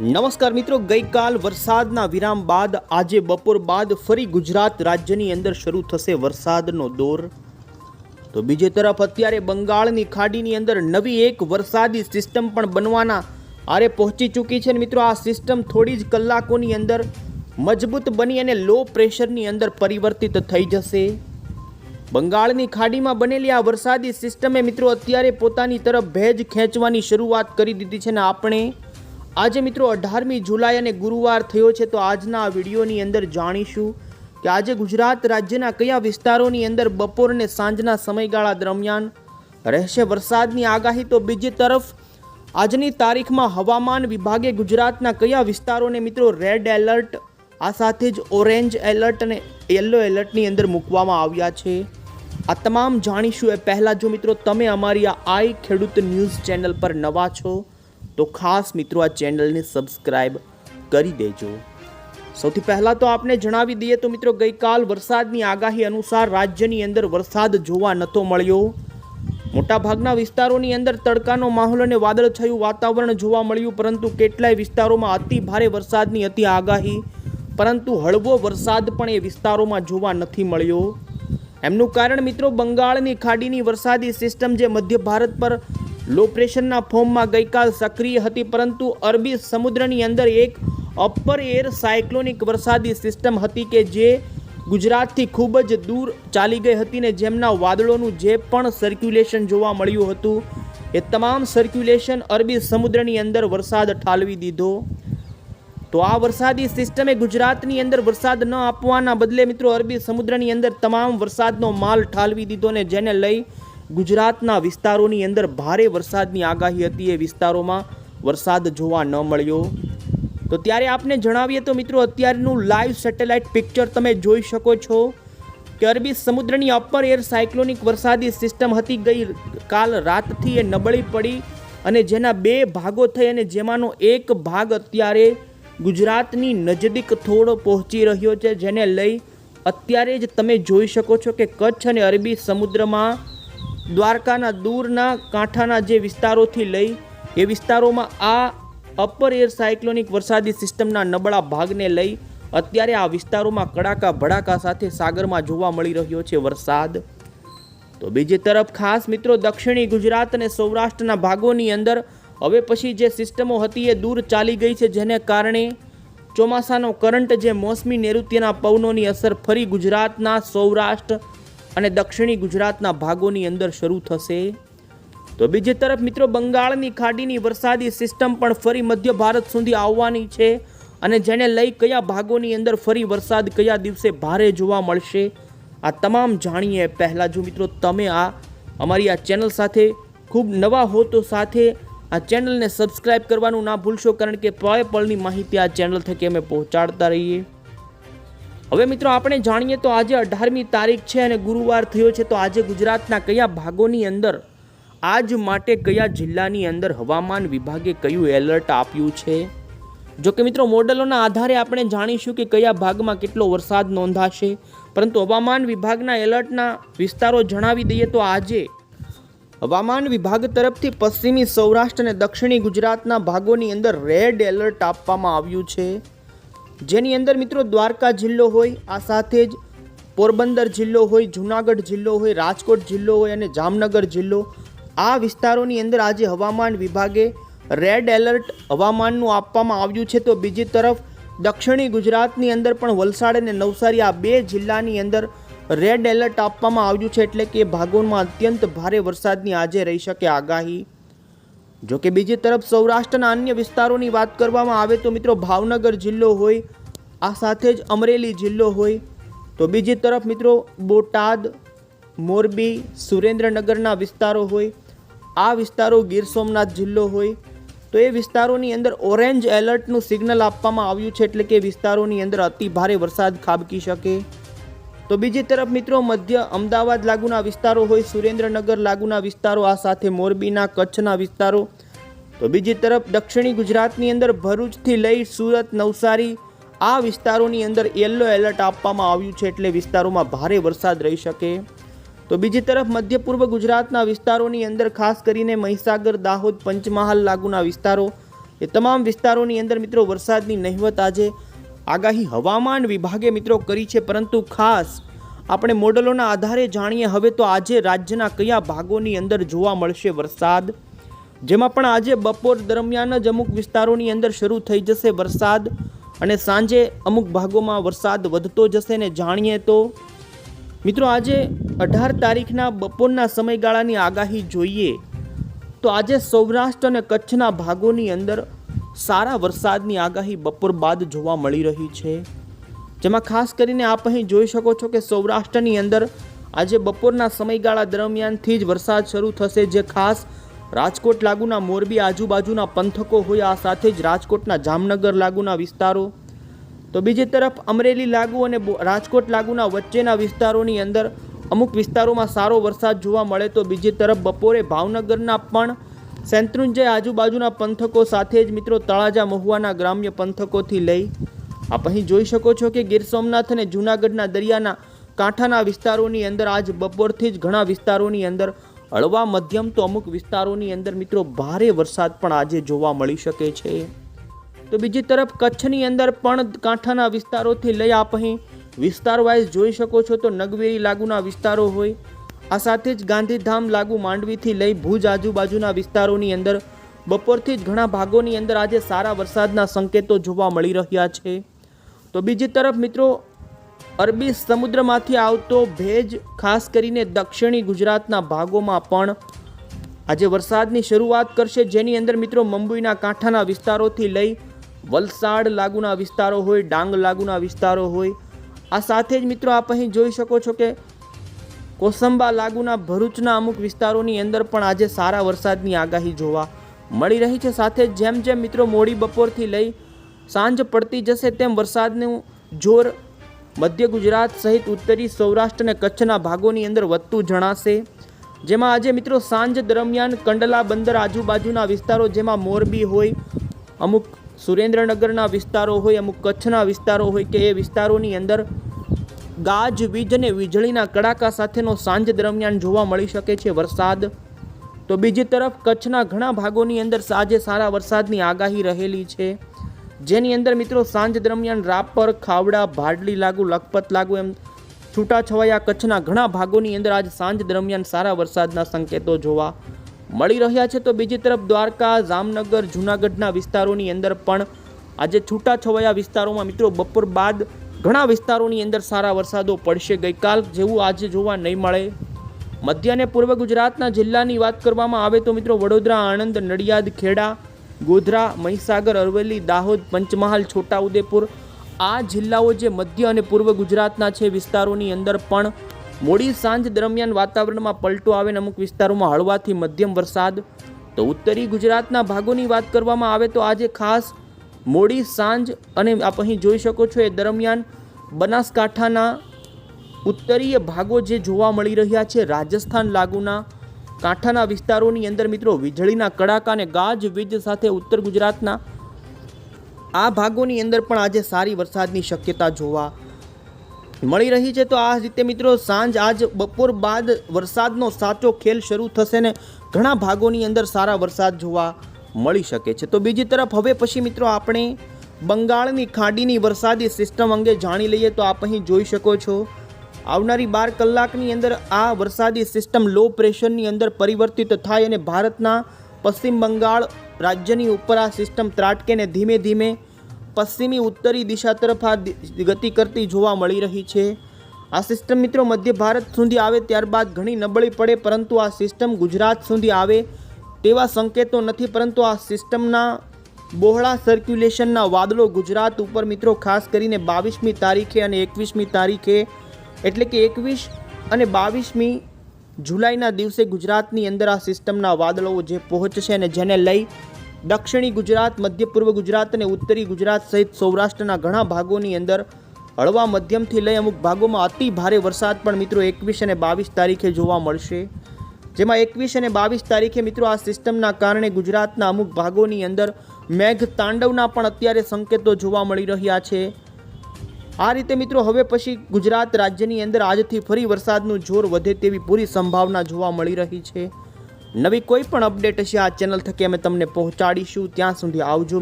નમસ્કાર મિત્રો, ગઈકાલ વરસાદના વિરામ બાદ આજે બપોર બાદ ફરી ગુજરાત રાજ્યની અંદર શરૂ થશે વરસાદનો દોર। તો બીજી તરફ અત્યારે બંગાળની ખાડીની અંદર નવી એક વરસાદી સિસ્ટમ પણ બનવાના આરે પહોંચી ચૂકી છે। મિત્રો, આ સિસ્ટમ થોડી જ કલાકોની અંદર મજબૂત બની અને લો પ્રેશરની અંદર પરિવર્તિત થઈ જશે। બંગાળની ખાડીમાં બનેલી આ વરસાદી સિસ્ટમે મિત્રો અત્યારે પોતાની તરફ ભેજ ખેંચવાની શરૂઆત કરી દીધી છે ને આપણે આજે મિત્રો 18મી જુલાઈ અને ગુરુવાર થયો છે। તો આજના આ વિડીયોની અંદર જાણીશું કે આજે ગુજરાત રાજ્યના કયા વિસ્તારોની અંદર બપોર અને સાંજના સમયગાળા દરમિયાન રહેશે વરસાદની આગાહી। તો બીજી તરફ આજની તારીખમાં હવામાન વિભાગે ગુજરાતના કયા વિસ્તારોને મિત્રો રેડ એલર્ટ આ સાથે જ ઓરેન્જ એલર્ટ અને યલો એલર્ટની અંદર મૂકવામાં આવ્યા છે। આ તમામ જાણીશું એ પહેલાં જો મિત્રો તમે અમારી આ આઈ ખેડૂત ન્યૂઝ ચેનલ પર નવા છો તો ખાસ મિત્રો આ ચેનલને સબસ્ક્રાઇબ કરી દેજો। સૌથી પહેલાં તો આપને જણાવી દઈએ તો મિત્રો ગઈકાલ વરસાદની આગાહી અનુસાર રાજ્યની અંદર વરસાદ જોવા નહોતો મળ્યો। મોટાભાગના વિસ્તારોની અંદર તડકાનો માહોલ અને વાદળછાયું વાતાવરણ જોવા મળ્યું, પરંતુ કેટલાય વિસ્તારોમાં અતિ ભારે વરસાદની હતી આગાહી, પરંતુ હળવો વરસાદ પણ એ વિસ્તારોમાં જોવા નથી મળ્યો। એમનું કારણ મિત્રો બંગાળની ખાડીની વરસાદી સિસ્ટમ જે મધ્ય ભારત પર લો પ્રેશરના ફોર્મમાં ગઈકાલ સક્રિય હતી, પરંતુ અરબી સમુદ્રની અંદર એક અપર એર સાયક્લોનિક વરસાદી સિસ્ટમ હતી કે જે ગુજરાતથી ખૂબ જ દૂર ચાલી ગઈ હતી ને જેમના વાદળોનું જે પણ સર્ક્યુલેશન જોવા મળ્યું હતું એ તમામ સર્ક્યુલેશન અરબી સમુદ્રની અંદર વરસાદ ઠાલવી દીધો। તો આ વરસાદી સિસ્ટમે ગુજરાતની અંદર વરસાદ ન આપવાના બદલે મિત્રો અરબી સમુદ્રની અંદર તમામ વરસાદનો માલ ઠાલવી દીધો ને જેને લઈ ગુજરાતના વિસ્તારોની અંદર ભારે વરસાદની આગાહી હતી, એ વિસ્તારોમાં વરસાદ જોવા ન મળ્યો। તો ત્યારે આપને જણાવીએ તો મિત્રો અત્યારનું લાઈવ સેટેલાઇટ પિક્ચર તમે જોઈ શકો છો કે અરબી સમુદ્રની અપર એર સાયક્લોનિક વરસાદી સિસ્ટમ હતી ગઈ કાલ રાતથી એ નબળી પડી અને જેના બે ભાગો થઈ અને જેમાંનો એક ભાગ અત્યારે ગુજરાતની નજદીક થોડો પહોંચી રહ્યો છે, જેને લઈ અત્યારે જ તમે જોઈ શકો છો કે કચ્છ અને અરબી સમુદ્રમાં દ્વારકાના દૂરના કાંઠાના જે વિસ્તારોથી લઈ એ વિસ્તારોમાં આ અપર એર સાયક્લોનિક વરસાદી સિસ્ટમના નબળા ભાગને લઈ અત્યારે આ વિસ્તારોમાં કડાકા ભડાકા સાથે સાગરમાં જોવા મળી રહ્યો છે વરસાદ। તો બીજી તરફ ખાસ મિત્રો દક્ષિણી ગુજરાત અને સૌરાષ્ટ્રના ભાગોની અંદર હવે પછી જે સિસ્ટમો હતી એ દૂર ચાલી ગઈ છે, જેને કારણે ચોમાસાનો કરંટ જે મોસમી નૈઋત્યના પવનોની અસર ફરી ગુજરાતના સૌરાષ્ટ્ર અને દક્ષિણી ગુજરાતના ભાગોની અંદર શરૂ થશે। તો બીજી તરફ મિત્રો બંગાળની ખાડીની વરસાદી સિસ્ટમ પણ ફરી મધ્ય ભારત સુધી આવવાની છે અને જેને લઈ કયા ભાગોની અંદર ફરી વરસાદ કયા દિવસે ભારે જોવા મળશે આ તમામ જાણીએ પહેલાં જો મિત્રો તમે અમારી આ ચેનલ સાથે ખૂબ નવા હો તો સાથે આ ચેનલને સબસ્ક્રાઇબ કરવાનું ના ભૂલશો, કારણ કે પળે પળની માહિતી આ ચેનલ થકી અમે પહોંચાડતા રહીએ। હવે મિત્રો આપણે જાણીએ તો આજે 18મી તારીખ છે અને ગુરુવાર થયો છે। તો આજે ગુજરાતના કયા ભાગોની અંદર આજ માટે કયા જિલ્લાની અંદર હવામાન વિભાગે કયું એલર્ટ આપ્યું છે? જો કે મિત્રો મોડેલોના આધારે આપણે જાણીશું કે કયા ભાગમાં કેટલો વરસાદ નોંધાશે, પરંતુ હવામાન વિભાગના એલર્ટના વિસ્તારો જણાવી દઈએ તો આજે હવામાન વિભાગ તરફથી પશ્ચિમી સૌરાષ્ટ્ર અને દક્ષિણી ગુજરાતના ભાગોની અંદર રેડ એલર્ટ આપવામાં આવ્યું છે, જેની અંદર મિત્રો દ્વારકા જિલ્લો હોય, આ સાથે જ પોરબંદર જિલ્લો હોય, જૂનાગઢ જિલ્લો હોય, રાજકોટ જિલ્લો હોય અને જામનગર જિલ્લો, આ વિસ્તારોની અંદર આજે હવામાન વિભાગે રેડ એલર્ટ હવામાનનું આપવામાં આવ્યું છે। તો બીજી તરફ દક્ષિણી ગુજરાતની અંદર પણ વલસાડ અને નવસારી આ બે જિલ્લાની અંદર રેડ એલર્ટ આપવામાં આવ્યું છે, એટલે કે ભાગોમાં અત્યંત ભારે વરસાદની આજે રહી શકે આગાહી। જો કે બીજી તરફ સૌરાષ્ટ્રના અન્ય વિસ્તારોની વાત કરવામાં આવે તો મિત્રો ભાવનગર જિલ્લો હોય, આ સાથે જ અમરેલી જિલ્લો હોય, તો બીજી તરફ મિત્રો બોટાદ, મોરબી, સુરેન્દ્રનગરના વિસ્તારો હોય, આ વિસ્તારો ગીર સોમનાથ જિલ્લો હોય, તો એ વિસ્તારોની અંદર ઓરેન્જ એલર્ટનું સિગ્નલ આપવામાં આવ્યું છે, એટલે કે વિસ્તારોની અંદર અતિ ભારે વરસાદ ખાબકી શકે। તો બીજી તરફ મિત્રો મધ્ય અમદાવાદ લાગુના વિસ્તારો હોય, સુરેન્દ્રનગર લાગુના વિસ્તારો, આ સાથે મોરબીના કચ્છના વિસ્તારો, તો બીજી તરફ દક્ષિણી ગુજરાતની અંદર ભરૂચથી લઈ સુરત, નવસારી આ વિસ્તારોની અંદર યલો એલર્ટ આપવામાં આવ્યું છે, એટલે વિસ્તારોમાં ભારે વરસાદ રહી શકે। તો બીજી તરફ મધ્ય પૂર્વ ગુજરાતના વિસ્તારોની અંદર ખાસ કરીને મહીસાગર, દાહોદ, પંચમહાલ લાગુના વિસ્તારો, એ તમામ વિસ્તારોની અંદર મિત્રો વરસાદની નહિવત આજે આગાહી હવામાન વિભાગે મિત્રો કરી છે, પરંતુ ખાસ આપણે મોડલોના આધારે જાણીએ હવે તો આજે રાજ્યના કયા ભાગોની અંદર જોવા મળશે વરસાદ, જેમાં પણ આજે બપોર દરમિયાન જ અમુક વિસ્તારોની અંદર શરૂ થઈ જશે વરસાદ અને સાંજે અમુક ભાગોમાં વરસાદ વધતો જશે. ને જાણીએ તો મિત્રો આજે 18 તારીખના બપોરના સમયગાળાની આગાહી જોઈએ તો આજે સૌરાષ્ટ્ર અને કચ્છના ભાગોની અંદર સારા વરસાદની આગાહી બપોર બાદ જોવા મળી રહી છે, જેમાં ખાસ કરીને આપ અહીં જોઈ શકો છો કે સૌરાષ્ટ્રની અંદર આજે બપોરના સમયગાળા દરમિયાનથી જ વરસાદ શરૂ થશે, જે ખાસ રાજકોટ લાગુના મોરબી આજુબાજુના પંથકો હોય, આ સાથે જ રાજકોટના જામનગર લાગુના વિસ્તારો, તો બીજી તરફ અમરેલી લાગુ અને રાજકોટ લાગુના વચ્ચેના વિસ્તારોની અંદર અમુક વિસ્તારોમાં સારો વરસાદ જોવા મળે, તો બીજી તરફ બપોરે ભાવનગરના પણ શેત્રુંજય આજુબાજુના પંથકો સાથે જ મિત્રો તળાજા મહુવાના ગ્રામ્ય પંથકોથી લઈ આપ અહીં જોઈ શકો છો કે ગીર સોમનાથ અને જૂનાગઢના દરિયાના કાંઠાના વિસ્તારોની અંદર આજ બપોરથી જ ઘણા વિસ્તારોની અંદર હળવા મધ્યમ તો અમુક વિસ્તારોની અંદર મિત્રો ભારે વરસાદ પણ આજે જોવા મળી શકે છે. તો બીજી તરફ કચ્છની અંદર પણ કાંઠાના વિસ્તારોથી લઈ આપ અહીં વિસ્તાર વાઇઝ જોઈ શકો છો તો નગવેરી લાગુના વિસ્તારો હોય, આ સાથે જ ગાંધીધામ લાગુ માંડવીથી લઈ ભુજ આજુબાજુના વિસ્તારોની અંદર બપોરથી જ ઘણા ભાગોની અંદર આજે સારા વરસાદના સંકેતો જોવા મળી રહ્યા છે. તો બીજી તરફ મિત્રો અરબી સમુદ્રમાંથી આવતો ભેજ ખાસ કરીને દક્ષિણી ગુજરાતના ભાગોમાં પણ આજે વરસાદની શરૂઆત કરશે, જેની અંદર મિત્રો મુંબઈના કાંઠાના વિસ્તારોથી લઈ વલસાડ લાગુના વિસ્તારો હોય, ડાંગ લાગુના વિસ્તારો હોય, આ સાથે જ મિત્રો આપ અહીં જોઈ શકો છો કે કોસંબા લાગુના ભરૂચના અમુક વિસ્તારોની અંદર પણ આજે સારા વરસાદની આગાહી જોવા મળી રહી છે. સાથે જેમ જેમ મિત્રો મોડી બપોરથી લઈ સાંજ પડતી જશે તેમ વરસાદનું જોર મધ્ય ગુજરાત સહિત ઉત્તરી સૌરાષ્ટ્ર અને કચ્છના ભાગોની અંદર વધતું જણાશે, જેમાં આજે મિત્રો સાંજ દરમિયાન કંડલા બંદર આજુબાજુના વિસ્તારો, જેમાં મોરબી હોય, અમુક સુરેન્દ્રનગરના વિસ્તારો હોય, અમુક કચ્છના વિસ્તારો હોય કે એ વિસ્તારોની અંદર ગાજવીજ અને વીજળીના કડાકા સાથેનો સાંજ દરમિયાન જોવા મળી શકે છે વરસાદ. તો બીજી તરફ કચ્છના ઘણા ભાગોની અંદર આજે સારા વરસાદની આગાહી રહેલી છે, જેની અંદર મિત્રો સાંજ દરમિયાન રાપર, ખાવડા, ભાડલી લાગુ, લખપત લાગુ એમ છૂટાછવાયા કચ્છના ઘણા ભાગોની અંદર આજ સાંજ દરમિયાન સારા વરસાદના સંકેતો જોવા મળી રહ્યા છે. તો બીજી તરફ દ્વારકા, જામનગર, જૂનાગઢના વિસ્તારોની અંદર પણ આજે છૂટાછવાયા વિસ્તારોમાં મિત્રો બપોર બાદ ઘણા વિસ્તારોની અંદર સારા વરસાદો પડશે, ગઈકાલ જેવું આજે જોવા નહીં મળે. મધ્ય અને પૂર્વ ગુજરાતના જિલ્લાની વાત કરવામાં આવે તો મિત્રો વડોદરા, આણંદ, નડિયાદ, ખેડા, ગોધરા, મહીસાગર, અરવલ્લી, દાહોદ, પંચમહાલ, છોટાઉદેપુર આ જિલ્લાઓ જે મધ્ય અને પૂર્વ ગુજરાતના છે વિસ્તારોની અંદર પણ મોડી સાંજ દરમિયાન વાતાવરણમાં પલટો આવે ને અમુક વિસ્તારોમાં હળવાથી મધ્યમ વરસાદ. તો ઉત્તરી ગુજરાતના ભાગોની વાત કરવામાં આવે તો આજે ખાસ મોડી સાંજ અને આપ અહીં જોઈ શકો છો એ દરમિયાન બનાસકાંઠાના ઉત્તરીય ભાગો જે જોવા મળી રહ્યા છે, રાજસ્થાન લાગુના કાંઠાના વિસ્તારોની અંદર મિત્રો વીજળીના કડાકા અને ગાજવીજ સાથે ઉત્તર ગુજરાતના આ ભાગોની અંદર પણ આજે સારી વરસાદની શક્યતા જોવા મળી રહી છે. તો આ રીતે મિત્રો સાંજ આજ બપોર બાદ વરસાદનો સાચો ખેલ શરૂ થશે ને ઘણા ભાગોની અંદર સારા વરસાદ જોવા મળી શકે છે. તો બીજી તરફ હવે પછી મિત્રો આપણે બંગાળની ખાડીની વરસાદી સિસ્ટમ અંગે જાણી લઈએ. તો આપ અહીં જોઈ શકો છો આવનારી 12 કલાકની અંદર આ વરસાદી સિસ્ટમ લો પ્રેશરની અંદર પરિવર્તિત થાય અને ભારતના પશ્ચિમ બંગાળ રાજ્યની ઉપર આ સિસ્ટમ ત્રાટકે ને ધીમે ધીમે પશ્ચિમી ઉત્તરી દિશા તરફ આ ગતિ કરતી જોવા મળી રહી છે. આ સિસ્ટમ મિત્રો મધ્ય ભારત સુધી આવે ત્યારબાદ ઘણી નબળી પડે, પરંતુ આ સિસ્ટમ ગુજરાત સુધી આવે તેવા સંકેતો નથી, પરંતુ આ સિસ્ટમના બહોળા સર્ક્યુલેશનના વાદળો ગુજરાત ઉપર મિત્રો ખાસ કરીને 22મી તારીખે અને 21મી તારીખે એટલે કે 21 અને 22મી જુલાઈના દિવસે ગુજરાતની અંદર આ સિસ્ટમના વાદળો જે પહોંચશે અને જેને લઈ દક્ષિણી ગુજરાત, મધ્ય પૂર્વ ગુજરાત અને ઉત્તરી ગુજરાત સહિત સૌરાષ્ટ્રના ઘણા ભાગોની અંદર હળવા મધ્યમથી લઈ અમુક ભાગોમાં અતિ ભારે વરસાદ પણ મિત્રો 21 અને 22 તારીખે જોવા મળશે. જેમાં 21 અને 22 તારીખે મિત્રો આ સિસ્ટમના કારણે ગુજરાતના અમુક ભાગોની અંદર મેઘ તાંડવના પણ અત્યારે સંકેતો જોવા મળી રહ્યા છે. આ રીતે મિત્રો હવે પછી ગુજરાત રાજ્યની અંદર આજથી ફરી વરસાદનું જોર વધે તેવી પૂરી સંભાવના જોવા મળી રહી છે. નવી કોઈ પણ અપડેટ હશે આ ચેનલ થકી અમે તમને પહોંચાડીશું. ત્યાં સુધી આવજો.